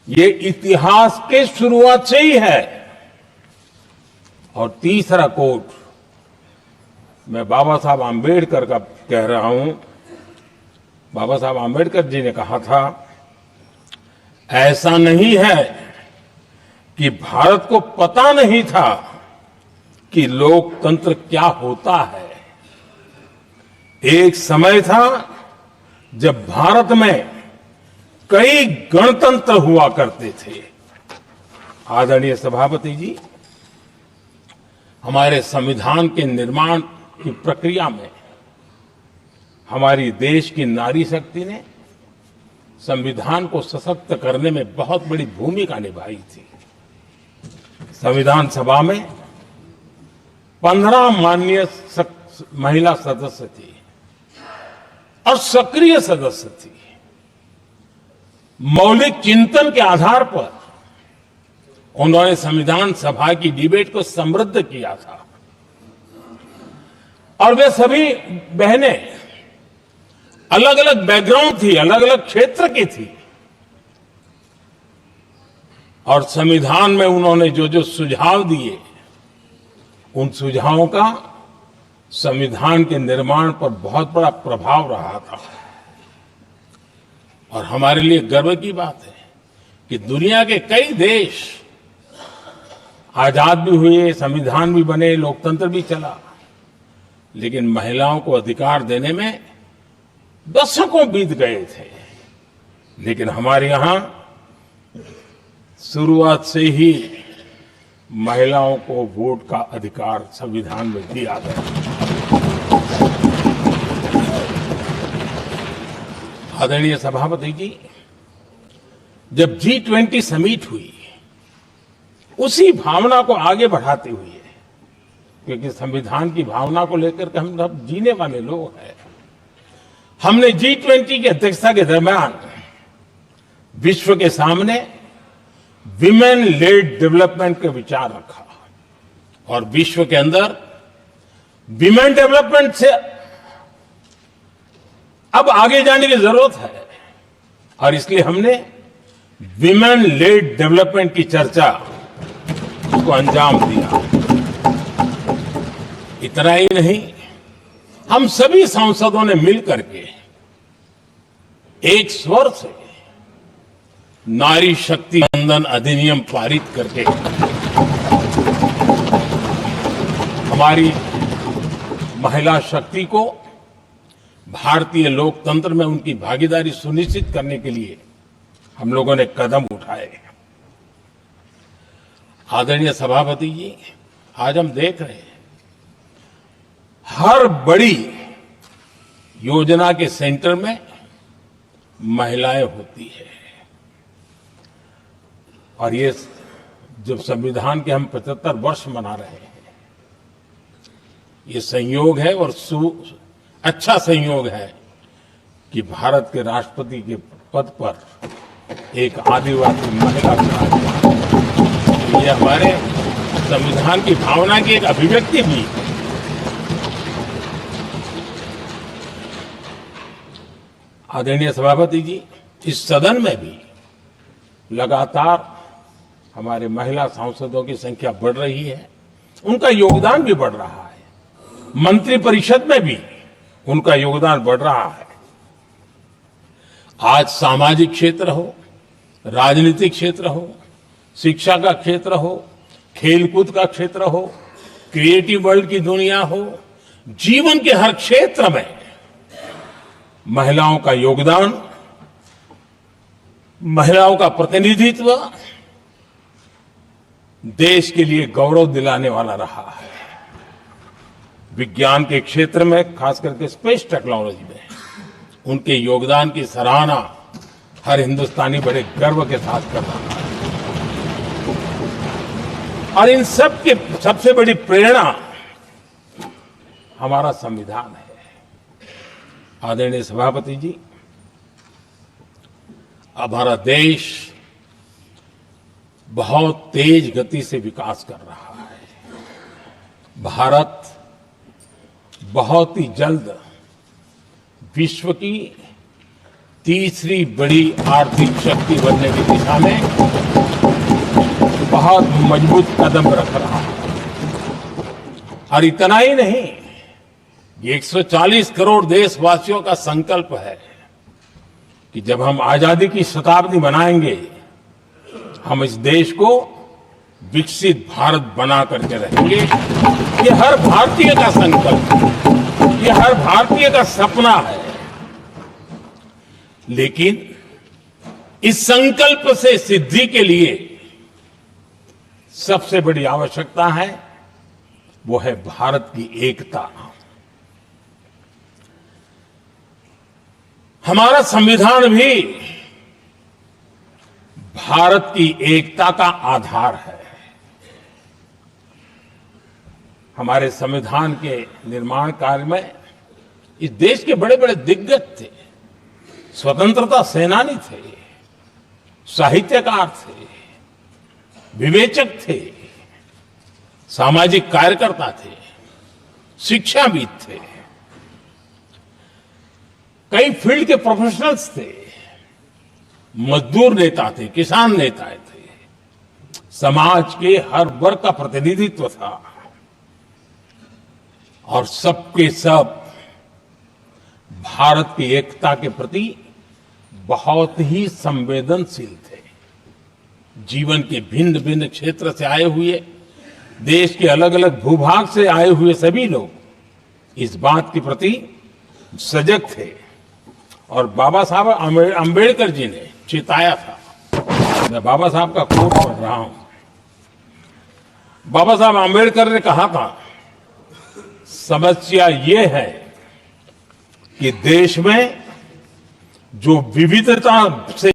ये इतिहास के शुरुआत से ही है। और तीसरा कोट मैं बाबा साहब आम्बेडकर का कह रहा हूं। बाबा साहब आम्बेडकर जी ने कहा था, ऐसा नहीं है कि भारत को पता नहीं था कि लोकतंत्र क्या होता है। एक समय था जब भारत में कई गणतंत्र हुआ करते थे। आदरणीय सभापति जी, हमारे संविधान के निर्माण की प्रक्रिया में हमारी देश की नारी शक्ति ने संविधान को सशक्त करने में बहुत बड़ी भूमिका निभाई थी। संविधान सभा में 15 माननीय महिला सदस्य थी और सक्रिय सदस्य थी। मौलिक चिंतन के आधार पर उन्होंने संविधान सभा की डिबेट को समृद्ध किया था। और वे सभी बहनें अलग अलग बैकग्राउंड थी, अलग अलग क्षेत्र की थी। और संविधान में उन्होंने जो जो सुझाव दिए, उन सुझावों का संविधान के निर्माण पर बहुत बड़ा प्रभाव रहा था। और हमारे लिए गर्व की बात है कि दुनिया के कई देश आजाद भी हुए, संविधान भी बने, लोकतंत्र भी चला, लेकिन महिलाओं को अधिकार देने में दशकों बीत गए थे। लेकिन हमारे यहां शुरुआत से ही महिलाओं को वोट का अधिकार संविधान में दिया गया। आदरणीय सभापति जी, जब G20 समिट हुई, उसी भावना को आगे बढ़ाते हुए, क्योंकि संविधान की भावना को लेकर के हम सब जीने वाले लोग हैं, हमने G20 की अध्यक्षता के दरमियान विश्व के सामने विमेन लेड डेवलपमेंट का विचार रखा। और विश्व के अंदर विमेन डेवलपमेंट से अब आगे जाने की जरूरत है। और इसलिए हमने विमेन लेड डेवलपमेंट की चर्चा को अंजाम दिया। इतना ही नहीं, हम सभी सांसदों ने मिलकर के एक स्वर से नारी शक्ति वंदन अधिनियम पारित करके हमारी महिला शक्ति को भारतीय लोकतंत्र में उनकी भागीदारी सुनिश्चित करने के लिए हम लोगों ने कदम उठाए। आदरणीय सभापति जी, आज हम देख रहे हैं हर बड़ी योजना के सेंटर में महिलाएं होती है। और ये जब संविधान के हम 75 वर्ष मना रहे हैं, ये संयोग है और अच्छा संयोग है कि भारत के राष्ट्रपति के पद पर एक आदिवासी महिला विराजमान। ये हमारे संविधान की भावना की एक अभिव्यक्ति भी है। आदरणीय सभापति जी, इस सदन में भी लगातार हमारे महिला सांसदों की संख्या बढ़ रही है, उनका योगदान भी बढ़ रहा है। मंत्रिपरिषद में भी उनका योगदान बढ़ रहा है। आज सामाजिक क्षेत्र हो, राजनीतिक क्षेत्र हो, शिक्षा का क्षेत्र हो, खेलकूद का क्षेत्र हो, क्रिएटिव वर्ल्ड की दुनिया हो, जीवन के हर क्षेत्र में महिलाओं का योगदान, महिलाओं का प्रतिनिधित्व देश के लिए गौरव दिलाने वाला रहा है। विज्ञान के क्षेत्र में, खास करके स्पेस टेक्नोलॉजी में उनके योगदान की सराहना हर हिंदुस्तानी बड़े गर्व के साथ कर रहा है। और इन सब की सबसे बड़ी प्रेरणा हमारा संविधान है। आदरणीय सभापति जी, हमारा देश बहुत तेज गति से विकास कर रहा है। भारत बहुत ही जल्द विश्व की तीसरी बड़ी आर्थिक शक्ति बनने की दिशा में बहुत मजबूत कदम रख रहा है। और इतना ही नहीं, ये 140 करोड़ देशवासियों का संकल्प है कि जब हम आजादी की शताब्दी मनाएंगे, हम इस देश को विकसित भारत बना करके रहेंगे। ये हर भारतीय का संकल्प है, ये हर भारतीय का सपना है। लेकिन इस संकल्प से सिद्धि के लिए सबसे बड़ी आवश्यकता है, वो है भारत की एकता। हमारा संविधान भी भारत की एकता का आधार है। हमारे संविधान के निर्माण कार्य में इस देश के बड़े बड़े दिग्गज थे, स्वतंत्रता सेनानी थे, साहित्यकार थे, विवेचक थे, सामाजिक कार्यकर्ता थे, शिक्षाविद थे, कई फील्ड के प्रोफेशनल्स थे, मजदूर नेता थे, किसान नेता थे, समाज के हर वर्ग का प्रतिनिधित्व था और सबके सब भारत की एकता के प्रति बहुत ही संवेदनशील थे। जीवन के भिन्न भिन्न क्षेत्र से आए हुए, देश के अलग अलग भूभाग से आए हुए सभी लोग इस बात के प्रति सजग थे और बाबा साहब अम्बेडकर जी ने चिताया था। मैं बाबा साहब का कोट पढ़ रहा हूं। बाबा साहब अम्बेडकर ने कहा था, समस्या ये है कि देश में जो विविधता से